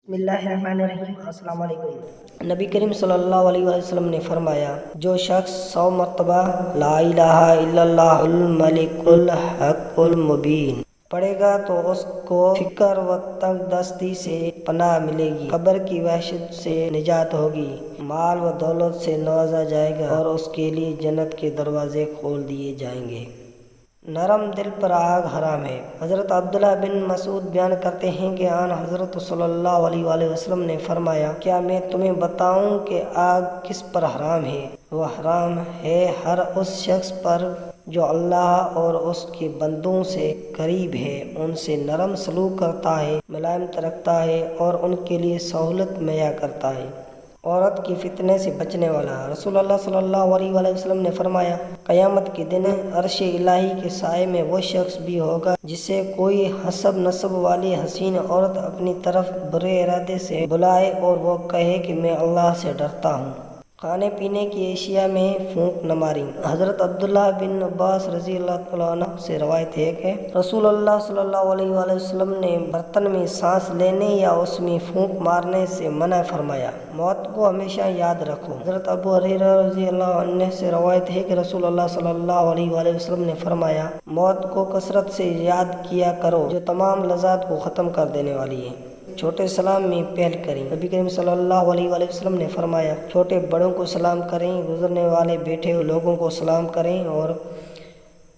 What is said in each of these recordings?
बिस्मिल्लाहिर्रहमानिर्रहीम। अस्सलाम वालेकुम। नबी करीम सल्लल्लाहु अलैहि वसल्लम ने फरमाया, जो शख्स 100 मरतबा ला इलाहा इल्लल्लाहुल मलिकुल हक़्क़ुल मुबीन पढ़ेगा तो उसको फिक्र व तंगदस्ती से पनाह मिलेगी, कब्र की वहशत से निजात होगी, माल व दौलत से नवाजा जाएगा और उसके लिए जन्नत के दरवाजे खोल दिए जाएंगे। नरम दिल पर आग हराम है। हज़रत अब्दुल्लाह बिन मसूद बयान करते हैं कि आन हज़रत सल्लल्लाहु अलैहि वसल्लम ने फरमाया, क्या मैं तुम्हें बताऊं कि आग किस पर हराम है? वह हराम है हर उस शख्स पर जो अल्लाह और उसके बंदों से करीब है, उनसे नरम सलूक करता है, मुलायमत रखता है और उनके लिए सहूलत मुहैया करता है। औरत के फितने से बचने वाला। रसूलुल्लाह सल्लल्लाहु अलैहि वसल्लम ने फरमाया, क़यामत के दिन अर्श इलाही के साए में वो शख्स भी होगा जिसे कोई हसब नसब वाली हसीन औरत अपनी तरफ बुरे इरादे से बुलाए और वो कहे कि मैं अल्लाह से डरता हूँ। खाने पीने की एशिया में फूंक न मारी। हज़रत अब्दुल्लाह बिन अब्बास रज़ी अल्लाह तआला अन्हु से रवायत है कि रसूलुल्लाह सल्लल्लाहु अलैहि वसल्लम ने बर्तन में सांस लेने या उसमें फूंक मारने से मना फरमाया। मौत को हमेशा याद रखो। हज़रत अबू हुरैरा रज़ी अल्लाह अन्हु से रवायत है कि रसूलुल्लाह सल्लल्लाहु अलैहि वसल्लम ने फरमाया, मौत को कसरत से याद किया करो जो तमाम लज़्ज़ात को ख़त्म कर देने वाली है। छोटे सलाम में पहल करें। नबी करीम सल्लल्लाहु अलैहि वसल्लम ने फरमाया, छोटे बड़ों को सलाम करें, गुजरने वाले बैठे हुए लोगों को सलाम करें और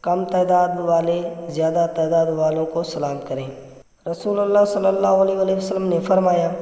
कम तादाद वाले ज़्यादा तादाद वालों को सलाम करें। रसूलुल्लाह सल्लल्लाहु अलैहि वसल्लम ने फरमाया,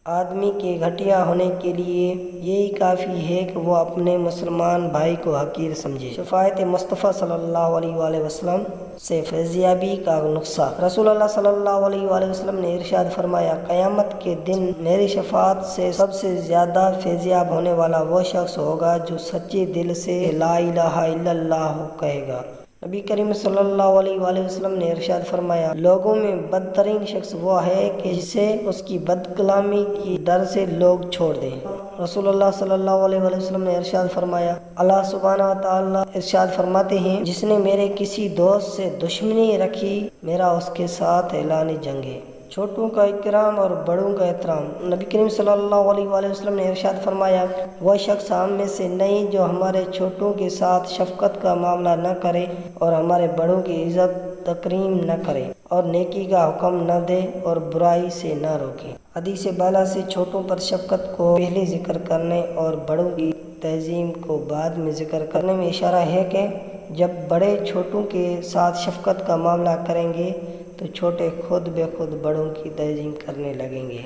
आदमी के घटिया होने के लिए यही काफ़ी है कि वो अपने मुसलमान भाई को हकीर समझे। शफ़ाअत मुस्तफ़ा सल्लल्लाहु अलैहि वसल्लम से फैज़याबी का नुस्ख़ा। रसूलुल्लाह सल्लल्लाहु अलैहि वसल्लम ने इरशाद फरमाया, क़यामत के दिन मेरी शफ़ाअत से सबसे ज़्यादा फैज़याब होने वाला वो शख्स होगा जो सच्चे दिल से ला इलाहा इल्लल्लाह कहेगा। नबी करीम सल्लल्लाहु अलैहि वसल्लम ने इरशाद फरमाया, लोगों में बदतरीन शख्स वो है कि जिसे उसकी बदकलामी की डर से लोग छोड़ दें। रसूलुल्लाह सल्लल्लाहु अलैहि वसल्लम ने इरशाद फरमाया, अल्लाह सुब्हानहू व तआला इरशाद फरमाते हैं, जिसने मेरे किसी दोस्त से दुश्मनी रखी, मेरा उसके साथ ऐलान जंग है। छोटों का इकराम और बड़ों का एहतराम। नबी करीम सल्लल्लाहु अलैहि वसल्लम ने इरशाद फरमाया, वह शख्स हम में से नहीं जो हमारे छोटों के साथ शफकत का मामला न करे और हमारे बड़ों की इज्जत तकरीम न करे और नेकी का हुक्म न दे और बुराई से न रोके। हदीस बाला से छोटों पर शफकत को पहले जिक्र करने और बड़ों की तहजीम को बाद में जिक्र करने में इशारा है कि जब बड़े छोटों के साथ शफकत का मामला करेंगे तो छोटे खुद ब खुद बड़ों की तहजीम करने लगेंगे।